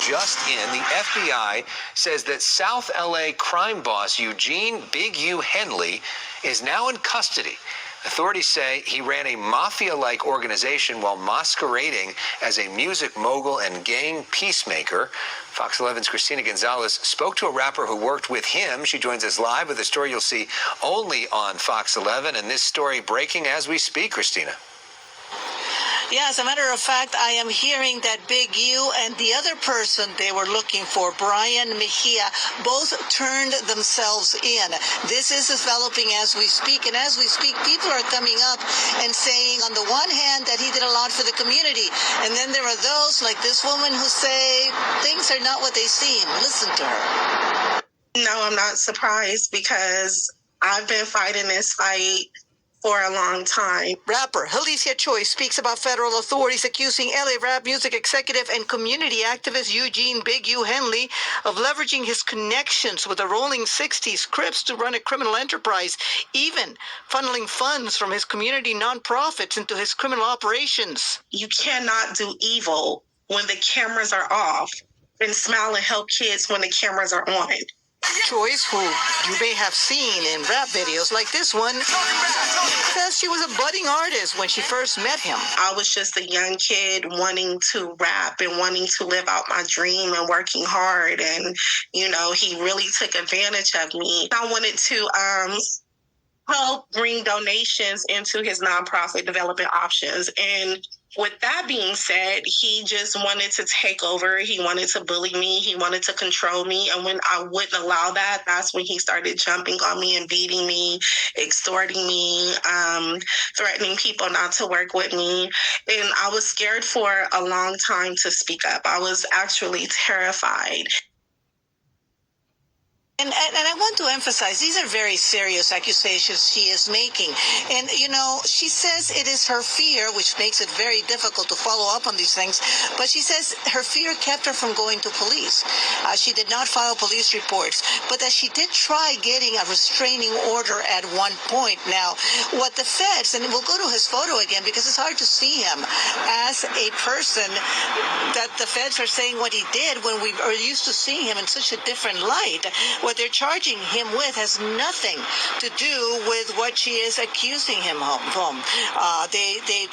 just in, the FBI says that South LA crime boss Eugene Big U Henley is now in custody. Authorities say he ran a mafia-like organization while masquerading as a music mogul and gang peacemaker. Fox 11's Christina Gonzalez spoke to a rapper who worked with him. She joins us live with a story you'll see only on Fox 11, and this story breaking as we speak, Christina. Yeah, as a matter of fact, I am hearing that Big U and the other person they were looking for, Brian Mejia, both turned themselves in. This is developing as we speak, and as we speak, people are coming up and saying, on the one hand, that he did a lot for the community, and then there are those, like this woman, who say things are not what they seem. Listen to her. No, I'm not surprised because I've been fighting this fight for a long time. Rapper Alicia Choi speaks about federal authorities accusing LA rap music executive and community activist Eugene Big U Henley of leveraging his connections with the Rolling 60s Crips to run a criminal enterprise, even funneling funds from his community nonprofits into his criminal operations. You cannot do evil when the cameras are off and smile and help kids when the cameras are on. Choice, who you may have seen in rap videos like this one, says she was a budding artist when she first met him. I was just a young kid wanting to rap and wanting to live out my dream and working hard. And, you know, he really took advantage of me. I wanted to help bring donations into his nonprofit Development Options. And with that being said, he just wanted to take over. He wanted to bully me. He wanted to control me. And when I wouldn't allow that, that's when he started jumping on me and beating me, extorting me, threatening people not to work with me. And I was scared for a long time to speak up. I was actually terrified. And I want to emphasize, these are very serious accusations she is making. And, you know, she says it is her fear, which makes it very difficult to follow up on these things. But she says her fear kept her from going to police. She did not file police reports, but that she did try getting a restraining order at one point. Now, what the feds, and we'll go to his photo again because it's hard to see him as a person that the feds are saying what he did when we are used to seeing him in such a different light. What they're charging him with has nothing to do with what she is accusing him of.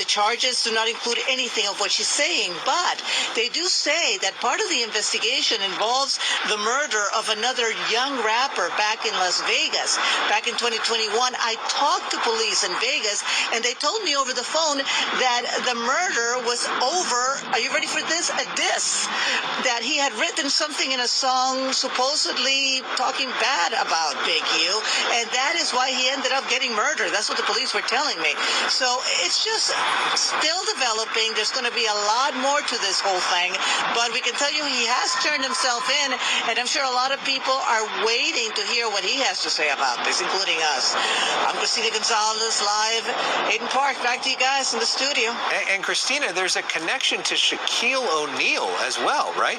The charges do not include anything of what she's saying, but they do say that part of the investigation involves the murder of another young rapper back in Las Vegas. Back in 2021, I talked to police in Vegas, and they told me over the phone that the murder was over, are you ready for this? A diss. That he had written something in a song supposedly talking bad about Big U, and that is why he ended up getting murdered. That's what the police were telling me. So it's just still developing. There's going to be a lot more to this whole thing, but we can tell you he has turned himself in, and I'm sure a lot of people are waiting to hear what he has to say about this, including us. I'm Christina Gonzalez, live, Hayden Park. Back to you guys in the studio. And Christina, there's a connection to Shaquille O'Neal as well, right?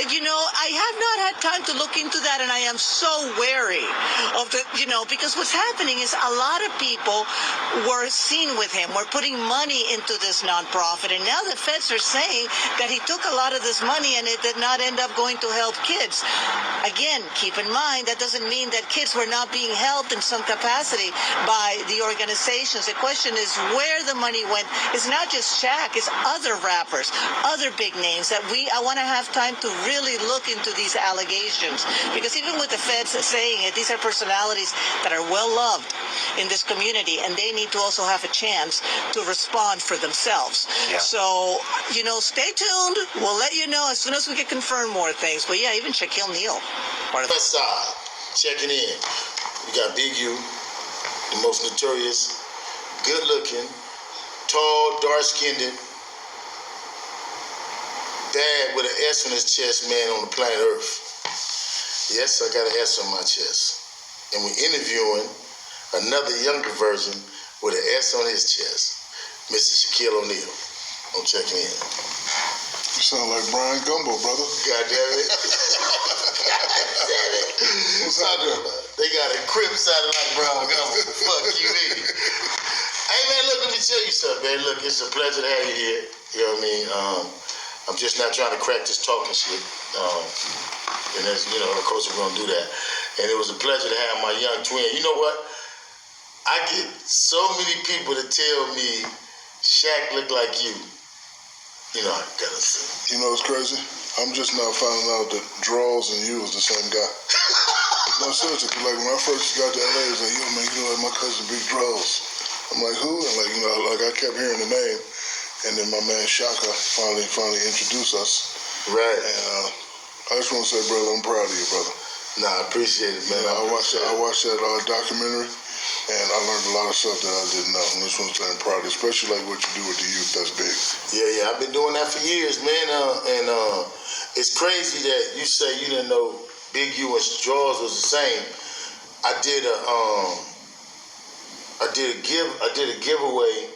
You know, I have not had time to look into that, and I am so wary of the, you know, because what's happening is a lot of people were seen with him, were putting money into this nonprofit, and now the feds are saying that he took a lot of this money and it did not end up going to help kids. Again, keep in mind, that doesn't mean that kids were not being helped in some capacity by the organizations. The question is where the money went. It's not just SHAQ, it's other rappers, other big names that I want to have time to really look into these allegations, because even with the feds saying it, these are personalities that are well loved in this community, and they need to also have a chance to respond for themselves. Yeah. So, you know, stay tuned. We'll let you know as soon as we can confirm more things. But yeah, even Shaquille O'Neal. West side, checking in. We got Big U, the most notorious, good-looking, tall, dark-skinned, bad with an S on his chest man on the planet Earth. Yes, I got an S on my chest. And we're interviewing another younger version with an S on his chest, Mr. Shaquille O'Neal. I'm checking in. You sound like Brian Gumbo, brother. God damn it. God damn it. What's happening? They got a Crip sounding like Brian Gumbo. Fuck you, nigga. Hey, man, look, let me tell you something, man. Look, it's a pleasure to have you here. You know what I mean? I'm just not trying to crack this talking shit. And that's, of course we're gonna do that. And it was a pleasure to have my young twin. You know what? I get so many people to tell me SHAQ look like you. I gotta say. You know what's crazy? I'm just now finding out that Draws and you was the same guy. No, seriously, 'cause like when I first got to LA, it's like, yo, man, you know, like my cousin Big Draws. I'm like, who? And like, I kept hearing the name, and then my man SHAQ finally introduced us. Right. And I just want to say, brother, I'm proud of you, brother. Nah, I appreciate it, man. I watched that documentary, and I learned a lot of stuff that I didn't know. And this one's I'm proud of, especially like what you do with the youth. That's big. Yeah, I've been doing that for years, man. And it's crazy that you say you didn't know Big U and Draws was the same. I did a giveaway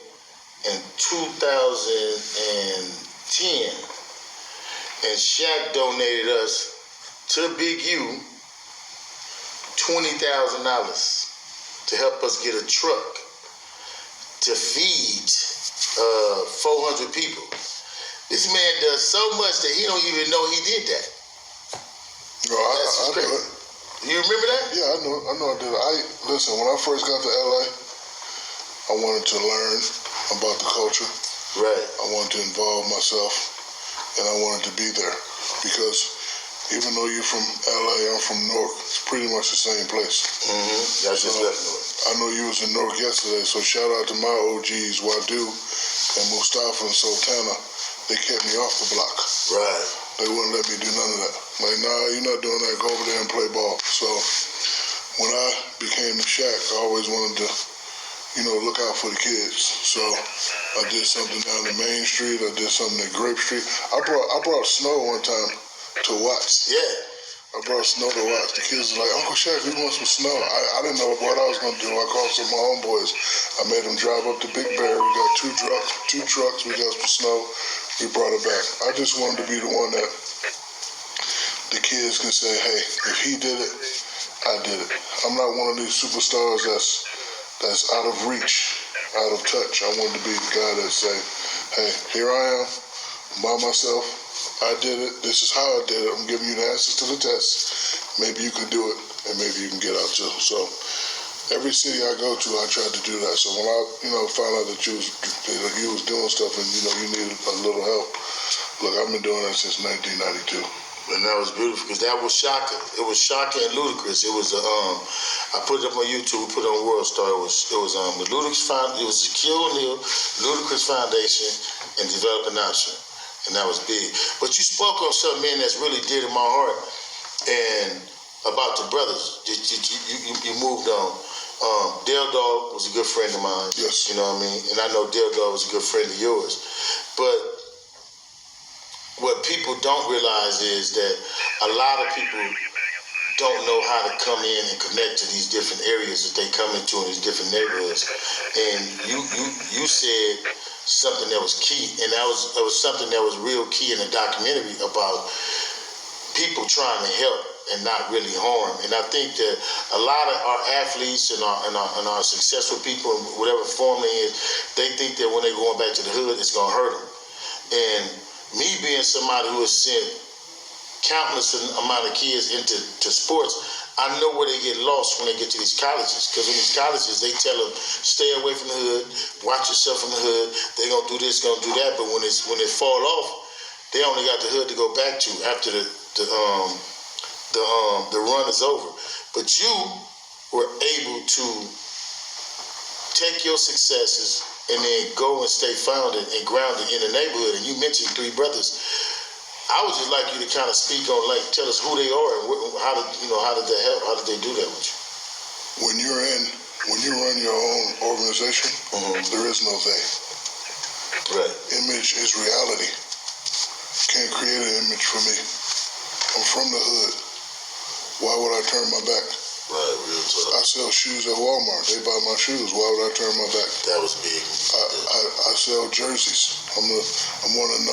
in 2010, and SHAQ donated us to Big U $20,000 to help us get a truck to feed 400 people. This man does so much that he don't even know he did that. No, I know it. You remember that? Yeah, I know I did it. Listen, when I first got to LA, I wanted to learn about the culture. Right. I wanted to involve myself, and I wanted to be there because even though you're from LA, I'm from Newark. It's pretty much the same place. Mm-hmm. I just left Newark. I know you was in Newark yesterday, so shout out to my OGs, Wadu and Mustafa and Sultana. They kept me off the block. Right. They wouldn't let me do none of that. Like, nah, you're not doing that. Go over there and play ball. So when I became the SHAQ, I always wanted to, look out for the kids. So I did something down the Main Street. I did something at Grape Street. I brought Snow one time to watch. Yeah. I brought Snow to watch. The kids were like, Uncle SHAQ, we want some snow. I didn't know what I was going to do. I called some of my homeboys. I made them drive up to Big Bear. We got two trucks. We got some snow. We brought it back. I just wanted to be the one that the kids can say, hey, if he did it, I did it. I'm not one of these superstars that's out of reach, out of touch. I wanted to be the guy that say, hey, here I am, by myself. I did it. This is how I did it. I'm giving you the answers to the test. Maybe you can do it, and maybe you can get out too. So every city I go to, I tried to do that. So when I, found out that you was doing stuff and you needed a little help, look, I've been doing that since 1992. And that was beautiful because that was SHAQ. It was SHAQ and Ludacris. It was I put it up on YouTube. We put it on World Star. It was the Ludacris Foundation. It was the Shaquille O'Neal Ludacris Foundation and Developing Option, and that was big. But you spoke on something, man, that's really dear to my heart, and about the brothers. You moved on. Dale Dog was a good friend of mine. Yes. You know what I mean? And I know Dale Dog was a good friend of yours, but what people don't realize is that a lot of people don't know how to come in and connect to these different areas that they come into in these different neighborhoods. And you said something that was key, and that was something that was real key in the documentary about people trying to help and not really harm. And I think that a lot of our athletes and our successful people, in whatever form they is, they think that when they're going back to the hood, it's gonna hurt them. And me being somebody who has sent countless amount of kids into sports, I know where they get lost when they get to these colleges. Because in these colleges, they tell them, stay away from the hood, watch yourself from the hood, they're going to do this, going to do that. But when they fall off, they only got the hood to go back to after the run is over. But you were able to take your successes and then go and stay founded and grounded in the neighborhood. And you mentioned three brothers. I would just like you to kind of speak on, tell us who they are and how did that help? How did they do that with you? When you run your own organization, there is no they. Right. Image is reality. Can't create an image for me. I'm from the hood. Why would I turn my back? Right, real talk. I sell shoes at Walmart. They buy my shoes. Why would I turn my back? That was big. I sell jerseys. I'm one of the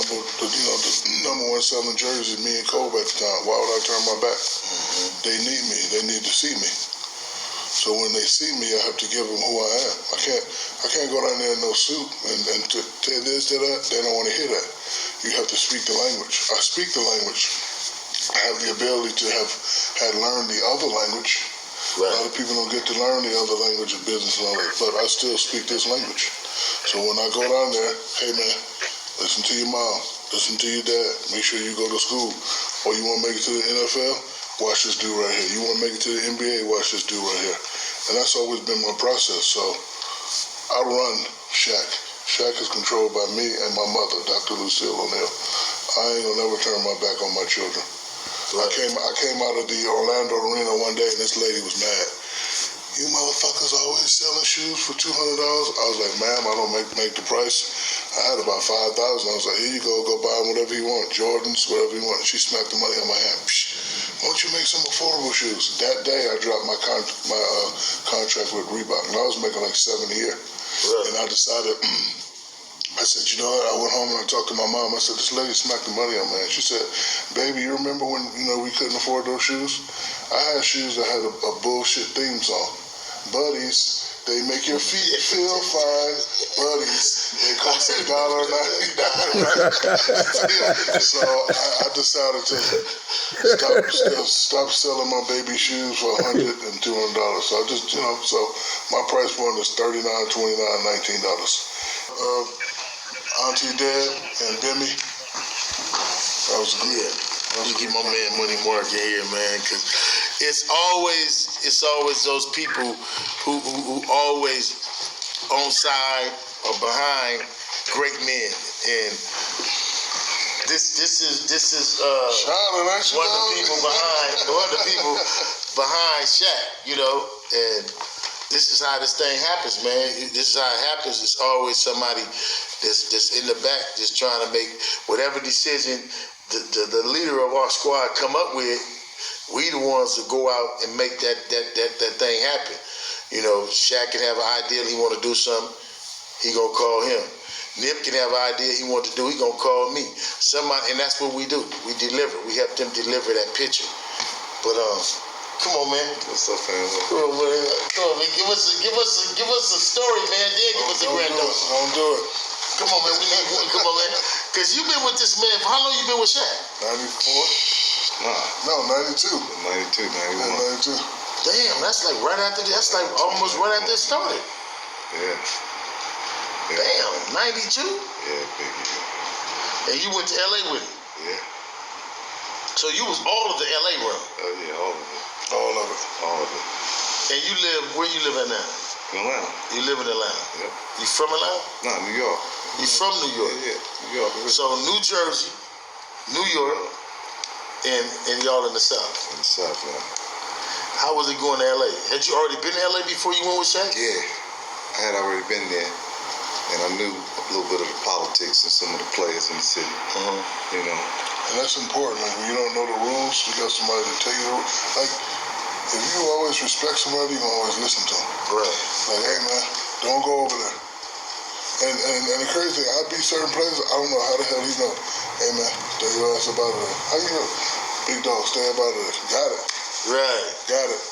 number one selling jerseys. Me and Kobe at the time. Why would I turn my back? They need me. They need to see me. So when they see me, I have to give them who I am. I can't go down there in no suit and to this to that. They don't want to hear that. you have to speak the language. I speak the language. I have the ability to have had learned the other language. Right. A lot of people don't get to learn the other language of business and all that, but I still speak this language. So when I go down there, hey man, listen to your mom, listen to your dad, make sure you go to school. Or you want to make it to the NFL? Watch this dude right here. You want to make it to the NBA? Watch this dude right here. And that's always been my process. So I run SHAQ. SHAQ is controlled by me and my mother, Dr. Lucille O'Neill. I ain't gonna never turn my back on my children. I came out of the Orlando arena one day and this lady was mad. You motherfuckers always selling shoes for $200. I was like, ma'am, I don't make the price. I had about 5,000. I was like, here you go buy whatever you want, Jordans, whatever you want. She smacked the money on my hand. Psh, why don't you make some affordable shoes? That day, I dropped my contract with Reebok, and I was making like $7 a year. Right. And I decided. I said, you know what? I went home and I talked to my mom. I said, this lady smacked the money on me. And she said, baby, you remember when we couldn't afford those shoes? I had shoes that had a bullshit theme song. Buddies, they make your feet feel fine. Buddies, they cost $1.99. So I decided to stop selling my baby shoes for $100 and $200. So I just, so my price point is $39, $29, $19. Auntie Dad and Demi, that was good. Yeah, you get my man Money Market here, man, because it's always those people who always on side or behind great men, and this is one of the people behind SHAQ, and this is how this thing happens, man. This is how it happens. It's always somebody that's in the back just trying to make whatever decision the leader of our squad come up with. We the ones that go out and make that thing happen. SHAQ can have an idea he want to do something, he gonna call him. Nip can have an idea he want to do, he gonna call me. Somebody, and that's what we do. We deliver. We help them deliver that picture. But come on, man. What's up, fam? Come on, man. Give us a story, man. Then give us a granddaughter. Don't do it. Come on, man. Come on, man. Because you've been with this man. How long you been with SHAQ? 94? No, 92. 92, 91. 92. Damn, that's like right after. That's like almost right after it started. Yeah. Damn, 92. Yeah, big year. And you went to LA with him. Yeah. So you was all of the LA run. Oh yeah, all of it. All of it. And you live where you live at now? In Atlanta. You live in Atlanta. Yep. You from Atlanta? No, New York. You from New York? Yeah, New York. So New Jersey, New York, and y'all in the South. In the South, yeah. How was it going to LA? Had you already been to LA before you went with SHAQ? Yeah, I had already been there, and I knew a little bit of the politics and some of the players in the city. And that's important. Like, when you don't know the rules, you got somebody to tell you the rules. Like, if you always respect somebody, you can always listen to them. Right. Like, hey, man, don't go over there. And the crazy thing, I be certain places, I don't know how the hell he know. Hey, man, stay your ass up out of there. How you know? Big dog, stay up out of there. Got it. Right. Got it.